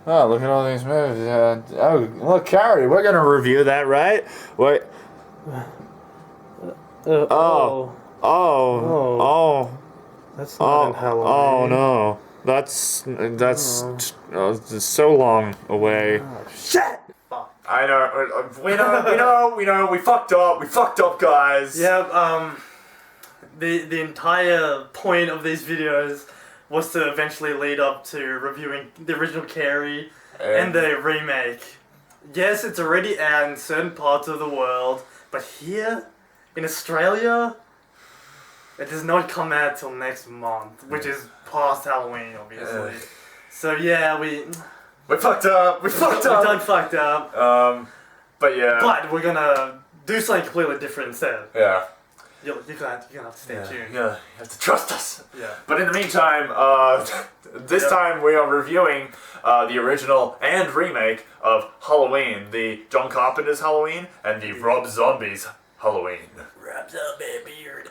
Oh, look at all these movies. Oh, look, Carrie, we're gonna review that, right? Wait. Oh. Oh, Oh. oh, Oh. that's not in Oh. Oh Halloween. no. That's Oh, it's so long away. oh shit! Fuck. I know. We know. We fucked up. We fucked up, guys. Yeah, the entire point of these videos was to eventually lead up to reviewing the original Carrie and the remake. Yes, it's already out in certain parts of the world, but here in Australia, it does not come out till next month, which is past Halloween, obviously. So yeah, we fucked up. We fucked up. we done fucked up. But yeah. But we're gonna do something completely different instead. Yeah. You're gonna have to stay tuned. Yeah, you have to trust us. Yeah. But in the meantime, this time we are reviewing the original and remake of Halloween, the John Carpenter's Halloween and the Rob Zombie's Halloween. Rob Zombie beard.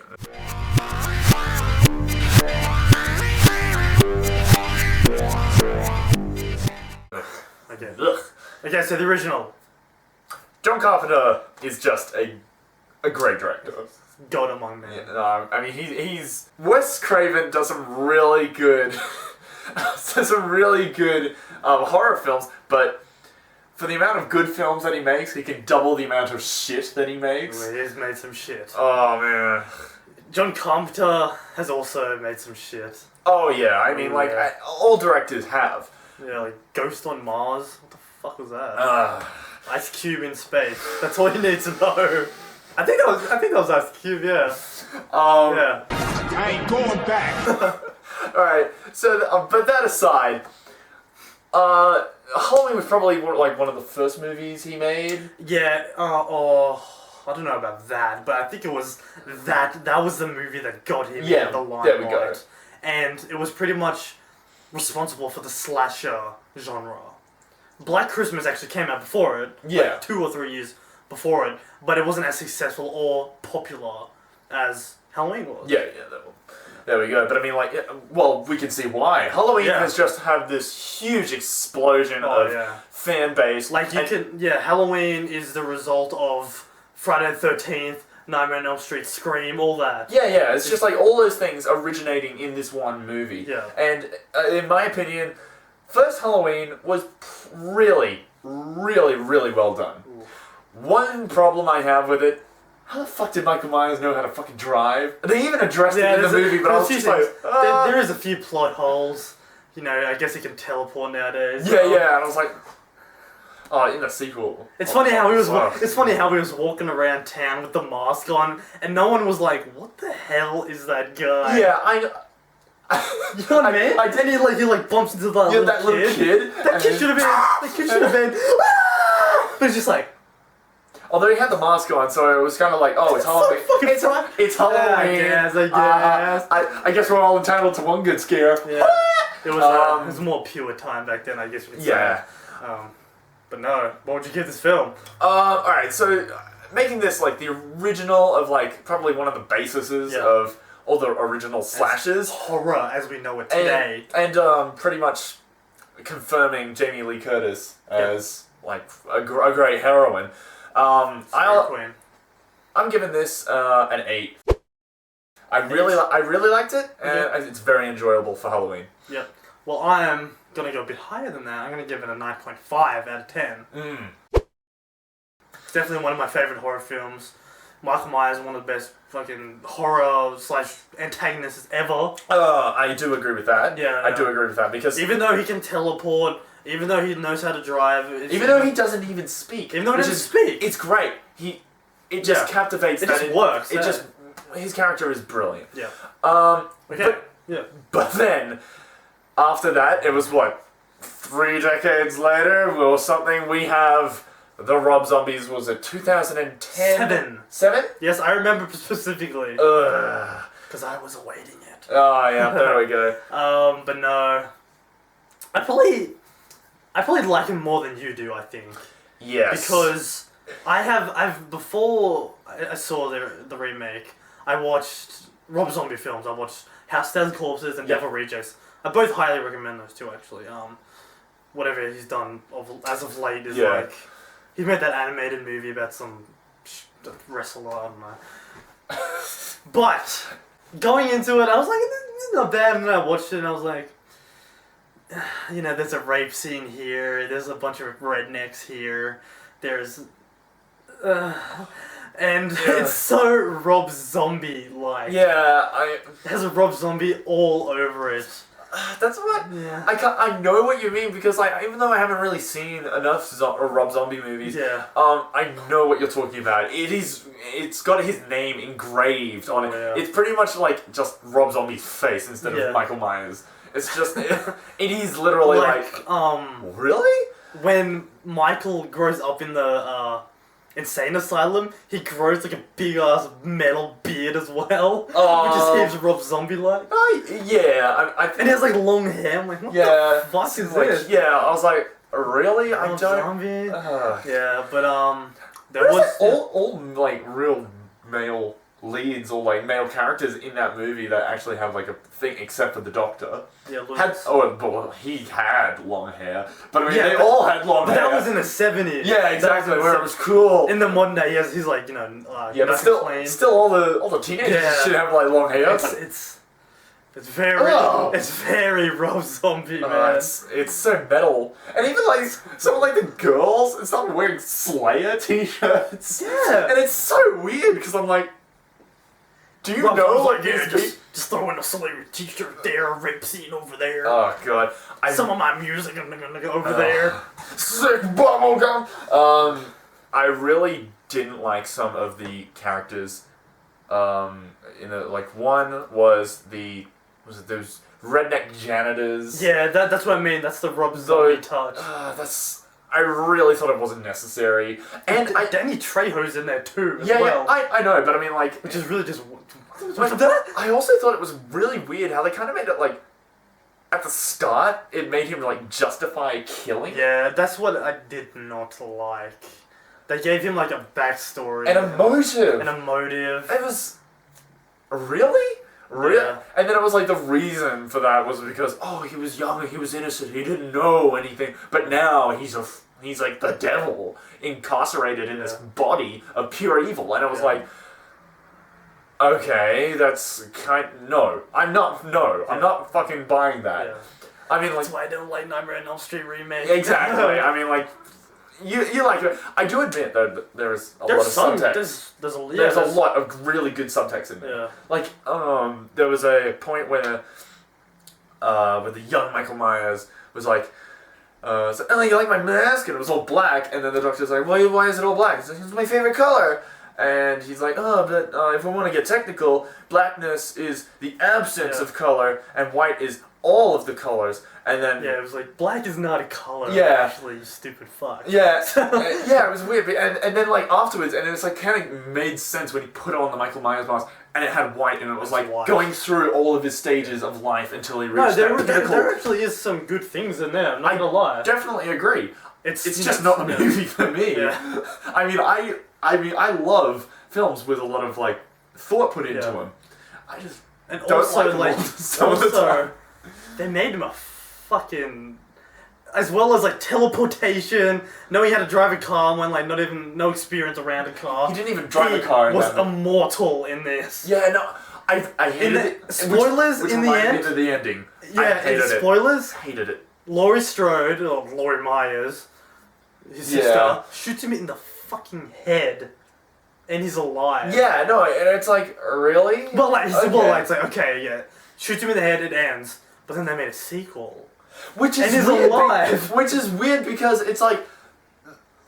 Okay. Ugh. Okay, so the original. John Carpenter is just a great director. God among men. I mean, he's Wes Craven does some really good, horror films, but for the amount of good films that he makes, he can double the amount of shit that he makes. Well, he has made some shit. Oh man. John Carpenter has also made some shit. Oh yeah, I mean, like all directors have. Yeah, like Ghost on Mars. What the fuck was that? Ice Cube in space. That's all you need to know. I think that was Ice Cube. Yeah. Yeah. I ain't going back. Alright, so, but that aside, Halloween was probably like one of the first movies he made. Yeah. I don't know about that, but I think it was that was the movie that got him in the limelight. There we go. And it was pretty much responsible for the slasher genre. Black Christmas actually came out before it. Yeah. Like 2 or 3 years before it, but it wasn't as successful or popular as Halloween was. Yeah, there we go. But I mean, like, well, we can see why. Halloween has just had this huge explosion of fan base. Like, Halloween is the result of Friday the 13th, Nightmare on Elm Street, Scream, all that. Yeah, it's just like all those things originating in this one movie. Yeah. And in my opinion, first Halloween was really, really, really well done. Ooh. One problem I have with it, how the fuck did Michael Myers know how to fucking drive? They even addressed it in the movie, but I was just like... There is a few plot holes. You know, I guess he can teleport nowadays. Yeah, and I was like... Oh, in the sequel. It's funny how he was walking around town with the mask on, and no one was like, "What the hell is that guy?" Yeah, you know what I mean? And he bumps into that little kid. That kid should have been. But it's just like. Although he had the mask on, so it was kind of like, oh, it's Halloween. It's Halloween. I guess. I guess we're all entitled to one good scare. Yeah. It was more pure time back then, I guess you could say. Yeah. But no, what would you give this film? Alright, so making this like the original of like probably one of the bases of all the original slashers. Horror as we know it today. And pretty much confirming Jamie Lee Curtis as like a great heroine. I'm giving this an 8. I really liked it, and it's very enjoyable for Halloween. Yep. Well, I am gonna go a bit higher than that. I'm gonna give it a 9.5 out of 10. It's definitely one of my favorite horror films. Michael Myers is one of the best fucking horror / antagonists ever. I do agree with that. Yeah, I do agree with that because even though he can teleport, even though he knows how to drive, even though he doesn't even speak, it's great. It just captivates. It just works. His character is brilliant. Yeah. But then. After that, it was what, 3 decades later or something, we have the Rob Zombies, was it 2010? 7? Yes, I remember specifically. Because I was awaiting it. Oh yeah, there we go. But no. I probably like him more than you do, I think. Yes. Because before I saw the remake, I watched Rob Zombie films. I watched House of Thousand Corpses and Devil Rejects. I both highly recommend those two, actually. whatever he's done as of late is like he made that animated movie about some wrestler. I don't know. But going into it, I was like, this is not bad, and then I watched it and I was like, you know, there's a rape scene here. There's a bunch of rednecks here. There's, and it's so Rob Zombie like. Yeah, it has a Rob Zombie all over it. That's what. Yeah. I know what you mean because like even though I haven't really seen enough Rob Zombie movies, I know what you're talking about. It's got his name engraved on it. Yeah. It's pretty much like just Rob Zombie's face instead of Michael Myers. It's just it is literally like really? When Michael grows up in the insane asylum, he grows like a big ass metal beard as well, which just seems Rob Zombie like. Yeah, I think, and he has like long hair. I'm like, what the fuck is like, this? Yeah, I was like, really? Rob I don't. Zombie. Yeah, but there was was all like real male leads or like male characters in that movie that actually have like a thing, except for the Doctor. Yeah, well, he had long hair, but I mean they all had long hair. That was in the 70s. Yeah, exactly. Where it was cool. In the modern day, he's like but still all the teenagers should have like long hair. It's very Rob Zombie, man. It's so metal, and even like some of like the girls started wearing Slayer t-shirts. Yeah, and it's so weird because I'm like, do you know like just throw in a Slayer t-shirt there, a rape scene over there. Oh god, some of my music I'm gonna go over there. Sick bubblegum. I really didn't like some of the characters. One was those redneck janitors. Yeah, that's what I mean. That's the Rob Zombie touch. I really thought it wasn't necessary. And Danny Trejo's in there too. As well. I know, but I mean like, which is really just. I also thought it was really weird how they kind of made it like. At the start, it made him like justify killing. Yeah, that's what I did not like. They gave him like a backstory. An emotive. It was really? Yeah. And then it was like the reason for that was because he was young and he was innocent, he didn't know anything, but now he's like the devil incarcerated in this body of pure evil, and I was like, okay, that's I'm not fucking buying that. Yeah. I mean, like, that's why I don't like Nightmare on Elm Street remake. Exactly. I mean, like, you like it. I do admit though that there's a lot of subtext. There's a lot of really good subtext in there. Yeah. Like, there was a point where the young Michael Myers was like, so, oh, you like my mask? And it was all black. And then the Doctor's like, well, why is it all black? He's like, it's my favorite color. And he's like, but if we want to get technical, blackness is the absence of color, and white is all of the colors. And then it was like, black is not a color. Yeah. Actually, you stupid fuck. Yeah. It was weird. And then like afterwards, and it was like kind of made sense when he put on the Michael Myers mask, and it had white, and it was like going through all of his stages of life until he reached that pinnacle. There actually is some good things in there. I'm not gonna lie. Definitely agree. It's just not the movie for me. Yeah. I mean, I love films with a lot of like thought put into them. I just don't also, like them some of the time. They made him a fucking, as well as like teleportation, knowing how to drive a car when like no experience around a car. He didn't even drive a car. He was immortal in this. Yeah, no, I hated it. Spoilers which in the end. Into the ending. Yeah, I hated spoilers. Hated it. Laurie Strode, or Laurie Myers, his sister, shoots him in the fucking head. And he's alive. Yeah, no, and it's like, really? But like, it's like, okay, yeah. Shoots him in the head, it ends. But then they made a sequel. Which is he's weird, alive. Which is weird because it's like...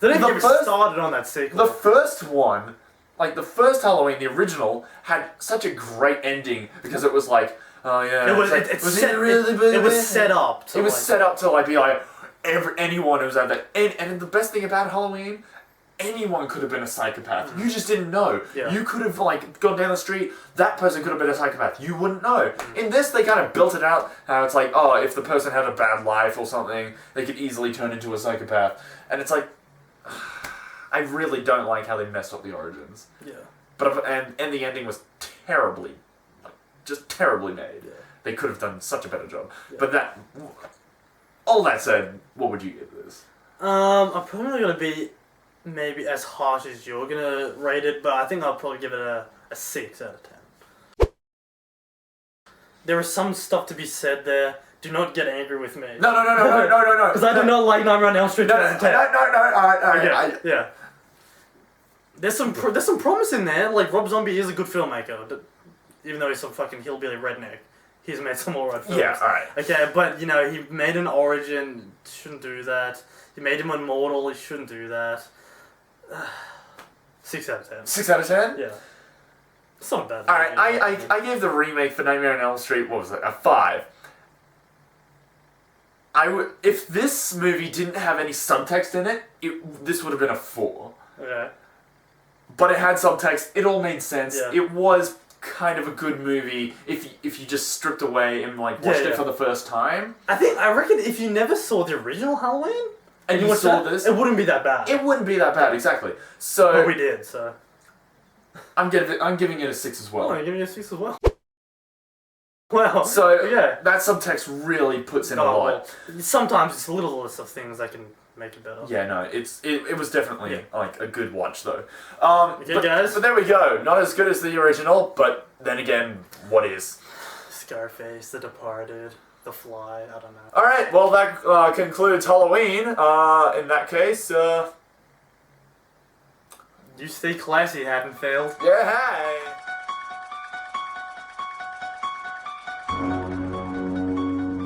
They didn't get started on that sequel. The first one, like the first Halloween, the original, had such a great ending because it was like, oh yeah... It was set up to... It was set up to like be like, anyone who's out there... And the best thing about Halloween... Anyone could have been a psychopath. You just didn't know. Yeah. You could have like gone down the street. That person could have been a psychopath. You wouldn't know. In this, they kind of built it out. How it's like, if the person had a bad life or something, they could easily turn into a psychopath. And it's like, I really don't like how they messed up the origins. Yeah. But and the ending was just terribly made. Yeah. They could have done such a better job. Yeah. But all that said, what would you give this? I'm probably gonna be maybe as harsh as you're gonna rate it, but I think I'll probably give it a 6 out of 10. There is some stuff to be said there. Do not get angry with me. No. Because I do not like Nightmare on Elm Street 2010. No. Yeah. There's some promise in there. Like, Rob Zombie is a good filmmaker, even though he's some fucking hillbilly redneck. He's made some alright films. Yeah, alright. Okay, but you know, he made an origin. Shouldn't do that. He made him immortal. He shouldn't do that. 6 out of 10. 6 out of 10? Yeah. It's not bad. Alright, I gave the remake for Nightmare on Elm Street, what was it, a 5. If this movie didn't have any subtext in it, this would have been a 4. Okay. But it had subtext, it all made sense, Yeah. it was kind of a good movie if you just stripped away and like watched it for the first time. I reckon if you never saw the original Halloween and you saw this, it wouldn't be that bad. It wouldn't be that bad, exactly. So but we did, so I'm giving it a 6 as well. Oh, you're giving it a 6 as well. Wow. So yeah, that subtext really puts in a lot. Well, sometimes it's little list of things that can make it better. Yeah, no, it was definitely like a good watch though. Okay, guys. But there we go. Not as good as the original, but then again, what is? Scarface, The Departed, The Fly. I don't know. All right. Well, that concludes Halloween. In that case, you stay classy, hadn't failed. yeah. Hey.